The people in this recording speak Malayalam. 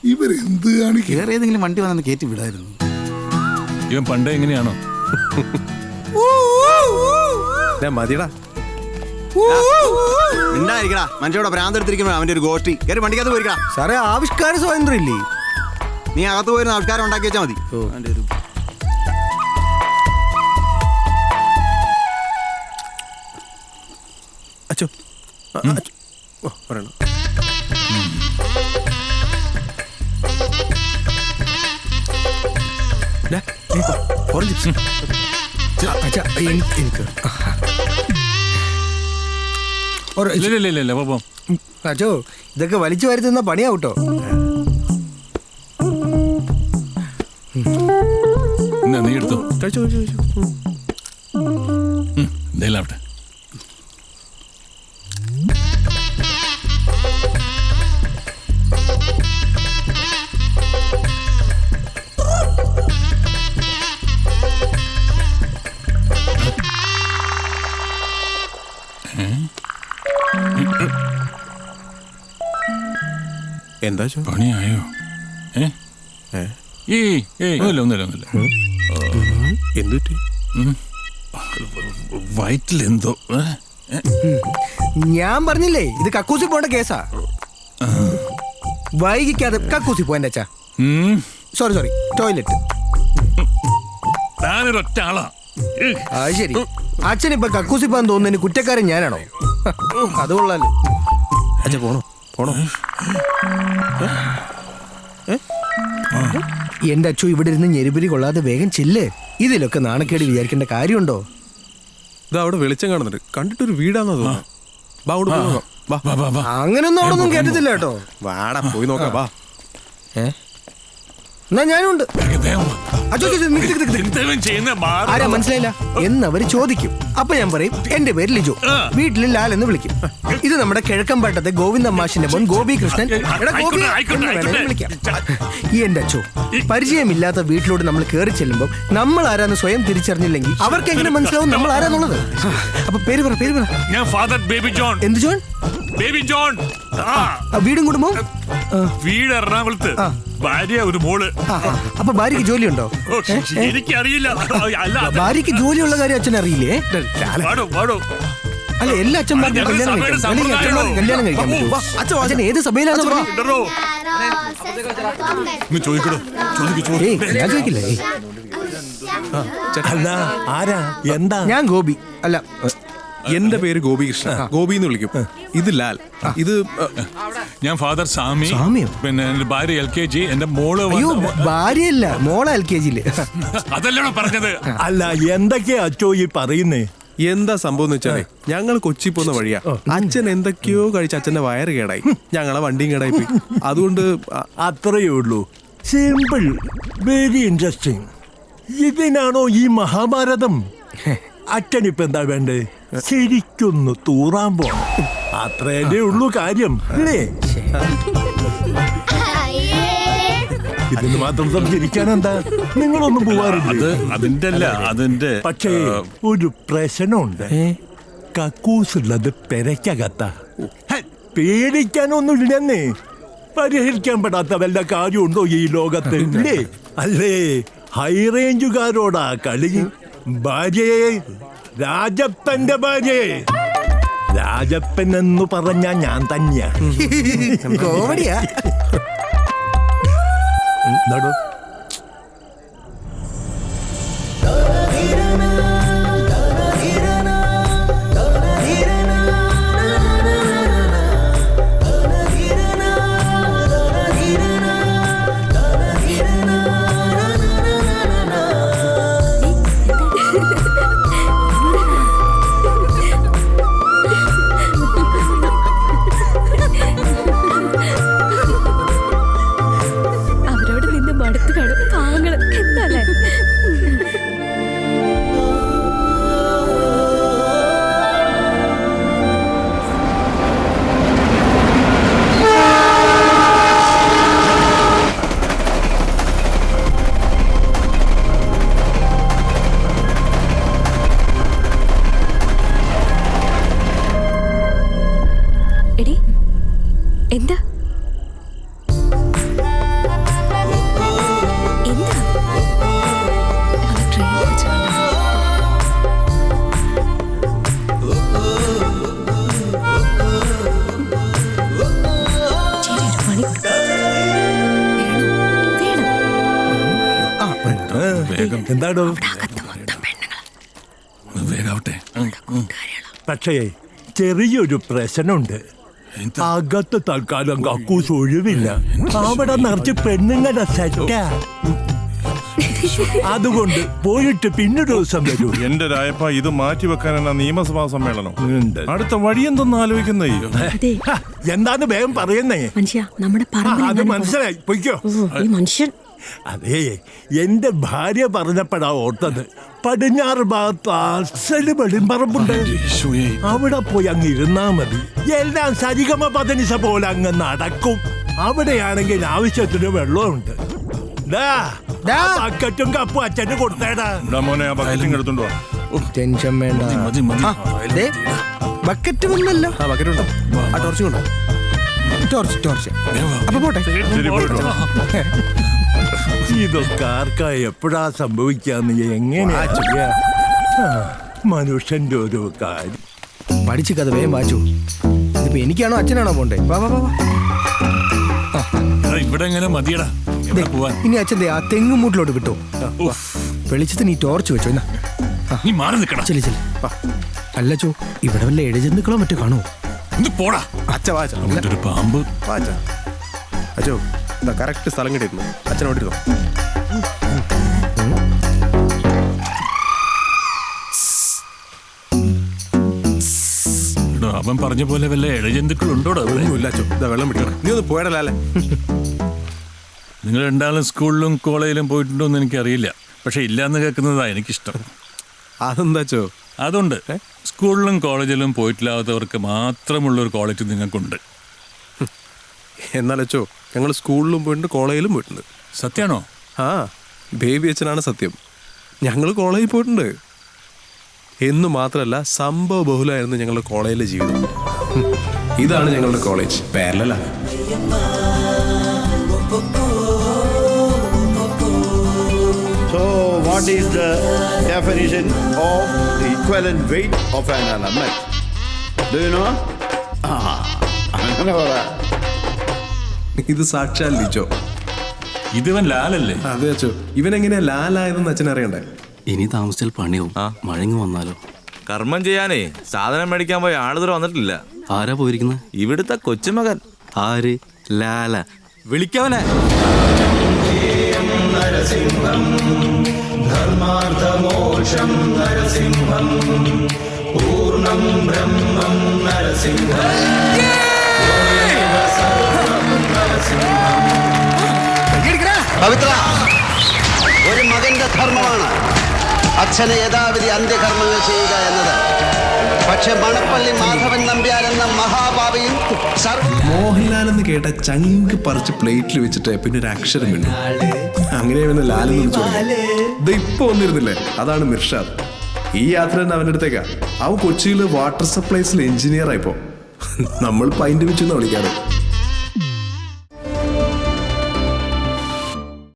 ഇവരെന്ത് കാണിക്കും? വേറെ ഏതെങ്കിലും വണ്ടി വന്നു കയറ്റി വിടായിരുന്നു. ഇവൻ പണ്ടേ എങ്ങനെയാണോ? മതിയടാ ഉണ്ടായിരിക്കടാ. മനുഷ്യവിടെ ഭ്രാന്തെടുത്തിരിക്കുമ്പോൾ അവന്റെ ഒരു ഗോഷ്ടി കയറി വണ്ടിക്കകത്ത് പോയിരിക്കടാ. സാറേ ആവിഷ്കാര സ്വാതന്ത്ര്യം ഇല്ലേ? നീ അകത്ത് പോയിരുന്ന ആൾക്കാരെ ഉണ്ടാക്കി വെച്ചാൽ മതി. അച്ചോ പറയണം. അച്ചോ ഇതൊക്കെ വലിച്ചു വരുത്തുന്ന പണിയാവട്ടോ. നീ എടുത്തോ. കഴിച്ചോ കഴിച്ചോ കഴിച്ചോ. എന്തായാലും എന്താ പണിയായോ? ഒന്നുമില്ല. എന്തുറ്റി? വയറ്റിലെന്തോ. ഞാൻ പറഞ്ഞില്ലേ ഇത് കക്കൂസി പോണ്ട കേസാ. വൈകിക്കാതെ കക്കൂസി പോയെന്റെ അച്ഛാ. Sorry toilet. ഞാനൊരൊറ്റ ആളാ. അത് ശരി. അച്ഛൻ ഇപ്പൊ കക്കൂസി പോകാൻ തോന്നുന്നതിന് കുറ്റക്കാരൻ ഞാനാണോ? അത് കൊള്ളാലോ. അച്ഛാ പോണോ പോണോ? എന്റെ അച്ഛൻ ഇവിടെ ഇരുന്ന് ഞെരുപിരി കൊള്ളാതെ വേഗം ചെല്ല്. ഇതിലൊക്കെ നാണക്കേട് വിചാരിക്കേണ്ട കാര്യമുണ്ടോ? ഇതാ അവിടെ വെളിച്ചം കാണുന്നുണ്ട്. കണ്ടിട്ടൊരു വീടാണെന്ന് തോന്നുന്നു. അങ്ങനൊന്നും അവിടെ ഒന്നും കേട്ടിട്ടില്ല കേട്ടോ. വാടാ പോയി നോക്കാം. വാ. എന്നാ ഞാനുണ്ട്. ആരാ മനസ്സിലായില്ല എന്നവര് ചോദിക്കും. അപ്പൊ ഞാൻ പറയും എന്റെ പേര് ലിജോ, വീട്ടിൽ ലാൽ എന്ന് വിളിക്കും. ഇത് നമ്മുടെ കിഴക്കമ്പാട്ടത്തെ ഗോവിന്ദ മാഷിന്റെ മോൻ ഗോപി കൃഷ്ണൻ. വിളിക്കാം. ഈ എന്റെ അച്ഛോ, പരിചയമില്ലാത്ത വീട്ടിലോട്ട് നമ്മൾ കയറി ചെല്ലുമ്പോൾ നമ്മൾ ആരാന്ന് സ്വയം തിരിച്ചറിഞ്ഞില്ലെങ്കിൽ അവർക്ക് എങ്ങനെ മനസ്സിലാവും നമ്മൾ ആരാന്നുള്ളത്? അപ്പൊ പേര് പറ. ഞാൻ ഫാദർ ബേബി ജോൺ. എന്ത് ജോൺ? Baby John. വീടും കുടുംബവും? വീട് എറണാകുളത്ത്, ഭാര്യ ഒരു മോള്. അപ്പൊ ഭാര്യക്ക് ജോലിയുണ്ടോ? എനിക്കറിയില്ല. ഭാര്യക്ക് ജോലിയുള്ള കാര്യം അച്ഛൻ അറിയില്ലേ? അല്ല എല്ലാ അച്ഛന്മാർക്കും കല്യാണം കഴിക്കാൻ പറ്റുമോ? അച്ഛൻ ഏത് സഭയിലാണ്? ഞാൻ ചോദിക്കില്ലേ? ആരാ എന്താ? ഞാൻ ഗോപി. അല്ല എന്റെ പേര് ഗോപികൃഷ്ണൻ. ഗോപി എന്ന് വിളിക്കും. ഇത് ലാൽ. ഇത് ഞാൻ ഫാദർ സാമി. പിന്നെ എന്റെ ഭാര്യ LKG. എന്റെ മോള്. അയ്യോ ഭാര്യയല്ല, മോളെ LKG. അതല്ലോ പറഞ്ഞത്. അല്ല എന്തൊക്കെയാ അച്ചോ ഈ പറയുന്നേ? എന്താ സംഭവം എന്ന് വെച്ചാലേ, ഞങ്ങൾ കൊച്ചി പോകുന്ന വഴിയാ. അച്ഛൻ എന്തൊക്കെയോ കഴിച്ച് അച്ഛന്റെ വയറ് കേടായി. ഞങ്ങളെ വണ്ടിയും കേടായി പോയി. അതുകൊണ്ട് അത്രയേ ഉള്ളൂ. Simple, very interesting. ഇതിനാണോ ഈ മഹാഭാരതം? അച്ഛനിപ്പോ എന്താ വേണ്ടേ? ശരിക്കൊന്ന് തൂറാൻ പോണം. അത്രയല്ലേ ഉള്ളൂ കാര്യം അല്ലേ? ഇതിന് മാത്രം സംസാരിക്കാനെന്താ? നിങ്ങളൊന്നും പോവാറില്ല? അതിന്റെ പക്ഷേ ഒരു പ്രശ്നമുണ്ട്. കക്കൂസുള്ളത് പെരക്കകത്താ. പേടിക്കാനൊന്നുമില്ലെന്നേ. പരിഹരിക്കാൻ പെടാത്ത വല്ല കാര്യമുണ്ടോ ഈ ലോകത്ത്? ഇല്ലേ? അല്ലേ? ഹൈറേഞ്ചുകാരോടാ കളി. ഭാര്യയെ, രാജപ്പന്റെ ഭാര്യയെ, രാജപ്പൻ എന്ന് പറഞ്ഞ ഞാൻ തന്നെയാ. കോമഡിയാ. നടു വേഗം എന്താടോ വേഗാവട്ടെ. പക്ഷേ ചെറിയൊരു പ്രശ്നമുണ്ട്. അകത്ത് തൽക്കാലം കക്കൂസ് ഒഴിവില്ല. അവിടെ നിറച്ച് പെണ്ണുങ്ങളുടെ സെറ്റാ. അതുകൊണ്ട് പോയിട്ട് പിന്നെ ദിവസം വരൂ. എന്റെ രായപ്പ ഇത് മാറ്റിവെക്കാൻ എന്നാ നിയമസഭാ സമ്മേളനം ഉണ്ട്. അടുത്ത വഴി എന്തെന്ന് ആലോചിക്കുന്നേ. അതെ എന്താന്ന് വേഗം പറയുന്നേ. മനുഷ്യ നമ്മുടെ അത് മനസ്സിലായി, പൊയ്ക്കോ. ഈ മനുഷ്യൻ അതേ, എന്റെ ഭാര്യ പറഞ്ഞപ്പോഴാ ഓർത്തത്. പടിഞ്ഞാറ് ഭാഗത്ത് അസല് വെളിമ്പറമ്പുണ്ട്. ഈശോയെ. അവിടെ പോയി അങ്ങ് ഇരുന്നാ മതി. എല്ലാം സരിഗമ പതനിസ പോലെ അങ്ങ് നടക്കും. അവിടെയാണെങ്കിൽ ആവശ്യത്തിന് വെള്ളമുണ്ട്. ബക്കറ്റും കപ്പും അച്ഛന് കൊടുത്തേടാ. ഇവിടെ മോനെ ആ ബക്കറ്റും എടുത്തോണ്ട് വാ. ടെൻഷൻ വേണ്ട. മതി മതി. ദേ, ബക്കറ്റ് വന്നല്ലോ. ആ ബക്കറ്റ് ഉണ്ടോ? ആ ടോർച്ച് കൊണ്ടോ? ടോർച്ച് അപ്പൊ പോട്ടെ. ശരി, പോയിട്ട് വാ. ഇതൊക്കെ ആർക്കാ എപ്പോഴാ സംഭവിക്കാന്ന് എങ്ങനെയാ ചെയ്യാ? മനുഷ്യന്റെ ഒരു കാര്യം. പഠിച്ച് കഥ വേഗം വായിച്ചു. ഇതിപ്പോ എനിക്കാണോ അച്ഛനാണോ പോണ്ടേ? വാ വാ വാ. എടാ, ഇവിടെ എങ്ങനെ മതിയടാ, എവിടെ പോവാൻ? ഇനി അച്ഛൻ ആ തെങ്ങുമൂട്ടിലോട്ട് വിട്ടോ. വെളിച്ചത്തിന് ഈ ടോർച്ച് വെച്ചോ. എന്നാ നീ മാറി നിൽക്കടാ. ചെല്ലി അല്ല ചോ, ഇവിടെ വല്ല ഇഴജന്തുക്കളോ മറ്റോ കാണോ? ഇത് പോടാ. അച്ഛ വാച്ച ഒരു പാമ്പ്. വാച്ച അച്ഛോ, ഇതാ കറക്റ്റ് സ്ഥലം കിട്ടിയിരുന്നു. അച്ഛനോട്ടിരുന്നോ. എടോ, അവൻ പറഞ്ഞ പോലെ വല്ല ഇഴജന്തുക്കൾ ഉണ്ടോടാ അവിടെ? ഒന്നുമില്ല അച്ഛോ, ഇതാ വെള്ളം പിടിക്കണം. നീ ഒന്ന് പോയടല്ലേ. നിങ്ങൾ രണ്ടാളും സ്കൂളിലും കോളേജിലും പോയിട്ടുണ്ടോ എന്ന് എനിക്കറിയില്ല. പക്ഷെ ഇല്ലാന്ന് കേൾക്കുന്നതാ എനിക്കിഷ്ടം. അതെന്താ അച്ഛോ? അതുകൊണ്ട് സ്കൂളിലും കോളേജിലും പോയിട്ടില്ലാത്തവർക്ക് മാത്രമുള്ള ഒരു ക്വാളിറ്റി നിങ്ങൾക്കുണ്ട്. എന്നാൽ അച്ഛോ, ഞങ്ങൾ സ്കൂളിലും പോയിട്ടുണ്ട്, കോളേജിലും പോയിട്ടുണ്ട്. സത്യാണോ? ആ, ബേബി അച്ഛനാണ് സത്യം. ഞങ്ങൾ കോളേജിൽ പോയിട്ടുണ്ട്. എന്ന് മാത്രമല്ല, സംഭവ ബഹുലായിരുന്നു ഞങ്ങളുടെ കോളേജിലെ ജീവിതം. ഇതാണ് ഞങ്ങളുടെ college. Parallel. So, what is the definition of the equivalent weight of an element? Do you know? അങ്ങനെ പറ. ഇത് സാക്ഷാൽ ലിജോ. ഇതിവൻ ലാലല്ലേ? അതെ അച്ഛോ, ഇവനെങ്ങനെയാ ലാലായതെന്ന് അച്ഛൻ അറിയണ്ടേ? ഇനി താമസിച്ചാൽ പണിയാവും. മഴങ്ങി വന്നാലോ? കർമ്മം ചെയ്യാനേ സാധനം മേടിക്കാൻ പോയ ആളുതര വന്നിട്ടില്ല. ആരാ പോയിരിക്കുന്നത്? ഇവിടുത്തെ കൊച്ചുമകൻ. ആര്? ലാല. വിളിക്കവനെ. പവിത്ര, ഒരു മകന്റെ ധർമ്മമാണ് അച്ഛന് യഥാവിധി അന്ത്യകർമ്മങ്ങൾ ചെയ്യുക എന്നത്. പക്ഷെ മണപ്പള്ളി മാധവൻ നമ്പ്യാർ എന്ന മഹാഭാവിയും മോഹൻലാൽ എന്ന് കേട്ട ചങ്ക് പറിച്ച് പ്ലേറ്റിൽ വെച്ചിട്ട് പിന്നെ ഒരു അക്ഷരം വേണ്ടി അങ്ങനെ പിന്നെ ലാലെന്ന് വിളിച്ചു. ഇപ്പൊ വന്നിരുന്നില്ലേ, അതാണ് മിർഷാദ്. ഈ യാത്ര തന്നെ അവൻ്റെ അടുത്തേക്കാ. അവൻ കൊച്ചിയിൽ വാട്ടർ സപ്ലൈസിൽ എഞ്ചിനീയർ ആയിപ്പോ നമ്മൾ പൈൻ്റ് വെച്ചെന്നാ വിളിക്കാറ്.